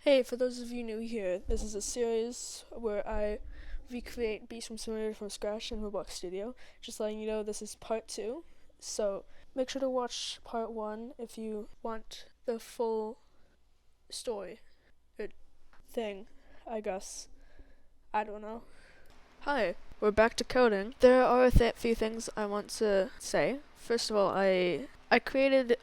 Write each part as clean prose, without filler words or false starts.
Hey, for those of you new here, this is a series where I recreate Beast from Simulator from scratch in Roblox Studio. Just letting you know this is part 2, so make sure to watch part 1 if you want the full story. Thing, I guess. I don't know. Hi, we're back to coding. There are a few things I want to say. First of all, I created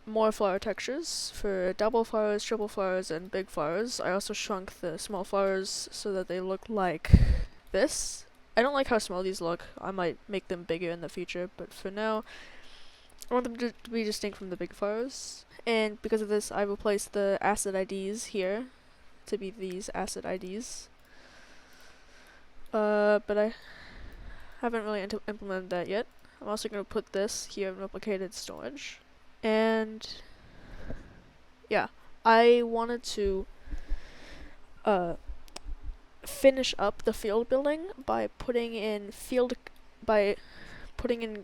more flower textures for double flowers, triple flowers, and big flowers. I also shrunk the small flowers so that they look like this. I don't like how small these look. I might make them bigger in the future, but for now, I want them to be distinct from the big flowers. And because of this, I replaced the asset IDs here to be these asset IDs. But I haven't really implemented that yet. I'm also going to put this here in replicated storage. And yeah, I wanted to finish up the field building by putting in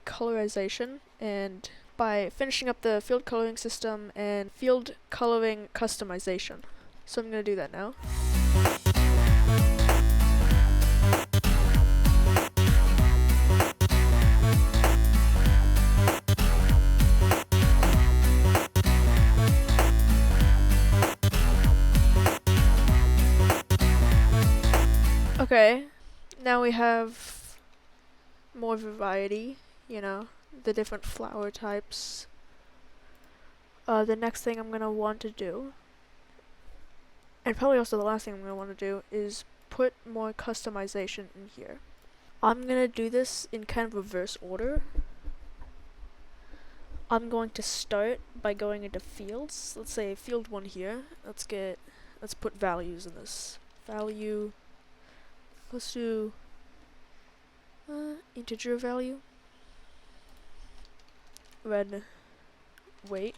colorization, and by finishing up the field coloring system and field coloring customization. So I'm going to do that now. Okay, now we have more variety, the different flower types. The next thing I'm going to want to do, and probably also the last thing I'm going to want to do, is put more customization in here. I'm going to do this in kind of reverse order. I'm going to start by going into fields. Let's say field 1 here. Let's put values in this. Value. Let's do integer value. Red weight.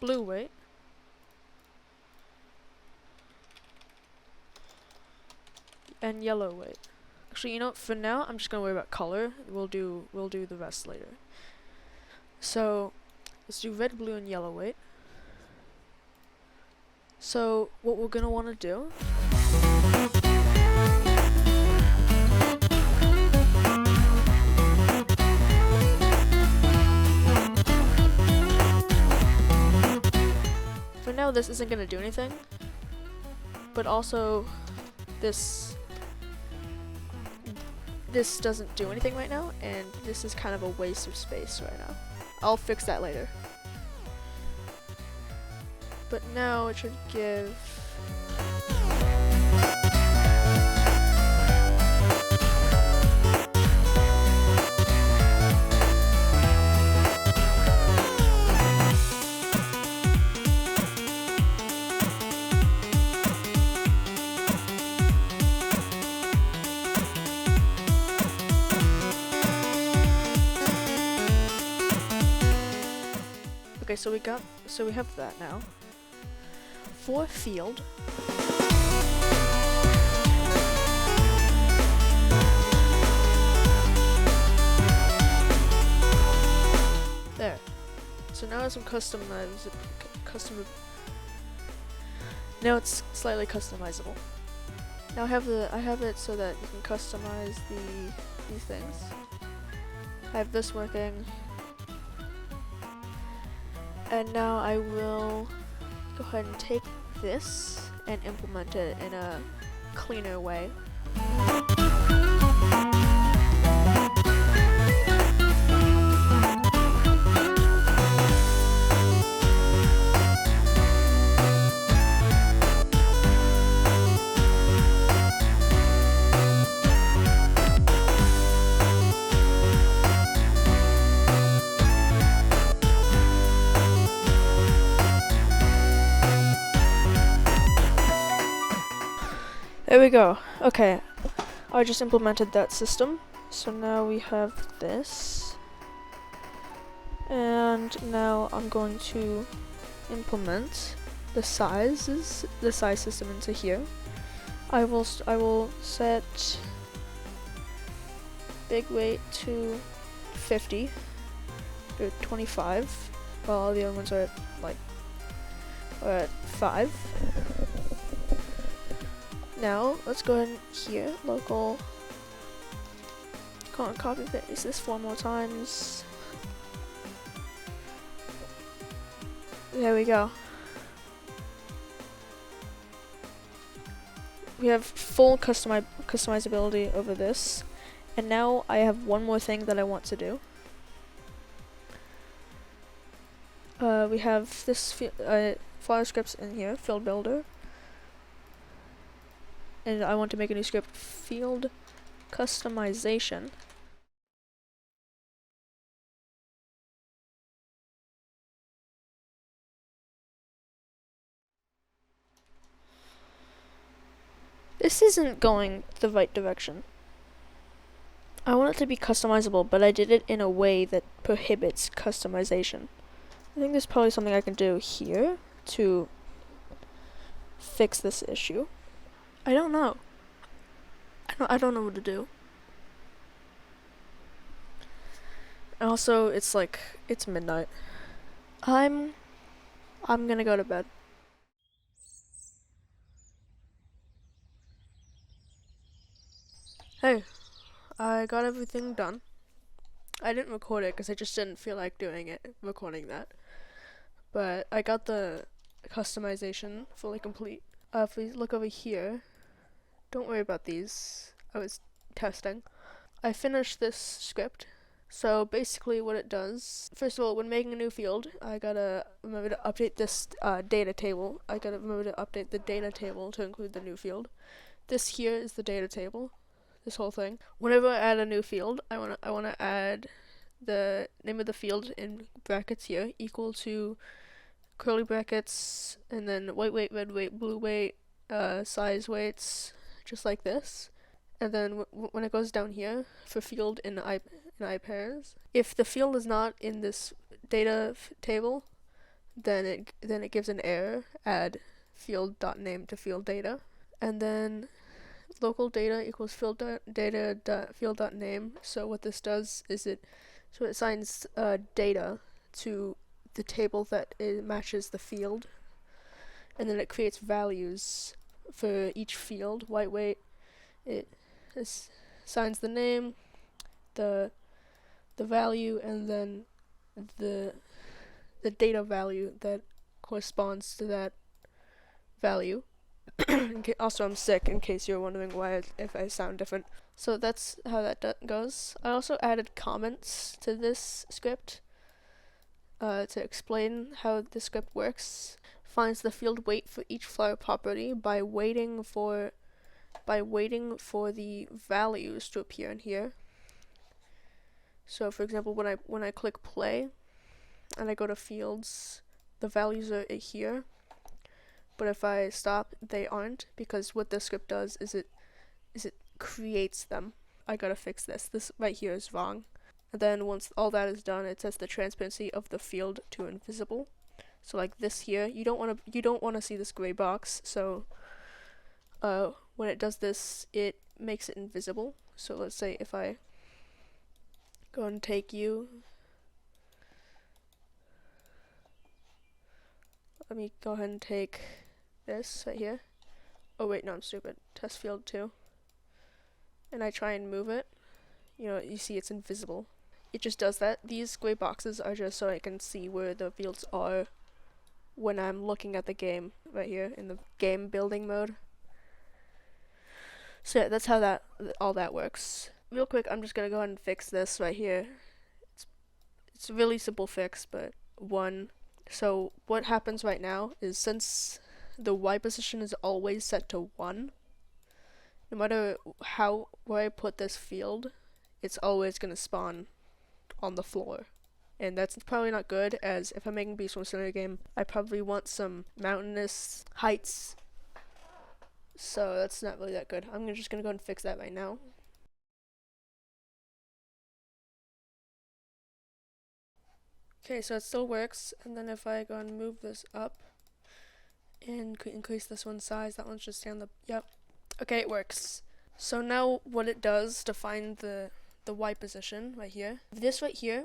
Blue weight. And yellow weight. Actually, for now I'm just gonna worry about color. We'll do the rest later. So let's do red, blue, and yellow weight. So what we're gonna want to do for now, this isn't gonna do anything, but also this doesn't do anything right now, and this is kind of a waste of space right now. I'll fix that later. But now it should give... Okay, so we have that now. For field, there. So now it's some now it's slightly customizable. Now I have it so that you can customize these things. I have this working. And now I will go ahead and take this and implement it in a cleaner way. There we go. Okay, I just implemented that system. So now we have this. And now I'm going to implement the size system into here. I will set big weight to 50 or 25, while all the other ones are at 5. Now let's go ahead and here, local, copy paste this 4 more times. There we go. We have full customizability over this. And now I have one more thing that I want to do. We have this file scripts in here, field builder. And I want to make a new script, field customization. This isn't going the right direction. I want it to be customizable, but I did it in a way that prohibits customization. I think there's probably something I can do here to fix this issue. I don't know. I don't know what to do. Also, it's midnight. I'm gonna go to bed. Hey, I got everything done. I didn't record it because I just didn't feel like recording that. But I got the customization fully complete. If we look over here, don't worry about these. I was testing. I finished this script. So basically what it does, first of all, when making a new field, I gotta remember to update this data table. I gotta remember to update the data table to include the new field. This here is the data table. This whole thing. Whenever I add a new field, I wanna add the name of the field in brackets here equal to curly brackets and then white weight, red weight, blue weight, size weights, just like this. And then when it goes down here for field in iPairs, if the field is not in this data table, then it gives an error. Add field.name to field data, and then local data equals field.name. So what this does is it assigns data to the table that it matches the field, and then it creates values for each field. White weight, it assigns the name, the value, and then the data value that corresponds to that value. Also, I'm sick, in case you're wondering why if I sound different. So that's how that goes. I also added comments to this script to explain how the script works. Finds the field weight for each flower property by waiting for the values to appear in here. So for example, when I click play and I go to fields, the values are here. But if I stop, they aren't, because what this script does is it creates them. I gotta fix this. This right here is wrong. And then once all that is done, it sets the transparency of the field to invisible. So like this here, you don't wanna see this gray box. So when it does this, it makes it invisible. So let's say if I go and take you, let me go ahead and take this right here. Oh wait, no, I'm stupid. Test field 2. And I try and move it. You see it's invisible. It just does that. These gray boxes are just so I can see where the fields are when I'm looking at the game right here in the game building mode. So yeah, that's how all that works. Real quick, I'm just gonna go ahead and fix this right here. It's a really simple fix, but so what happens right now is, since the Y position is always set to 1, no matter where I put this field, it's always going to spawn on the floor. And that's probably not good, as if I'm making Beast from Center game, I probably want some mountainous heights. So that's not really that good. I'm just going to go and fix that right now. Okay, so it still works, and then if I go and move this up and increase this one's size, that one's just stay on the, yep. Okay, it works. So now what it does to find the the Y position right here. This right here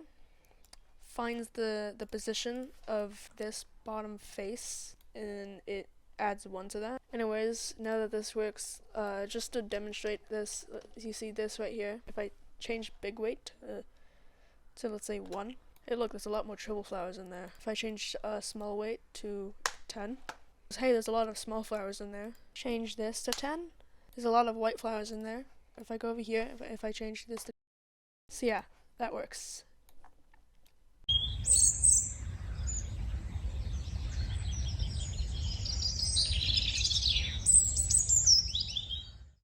finds the position of this bottom face, and it adds 1 to that. Anyways, now that this works, just to demonstrate this, you see this right here. If I change big weight to let's say 1, hey look, there's a lot more triple flowers in there. If I change small weight to 10, hey, there's a lot of small flowers in there. Change this to 10, there's a lot of white flowers in there. If I go over here, if I change this to, so yeah, that works.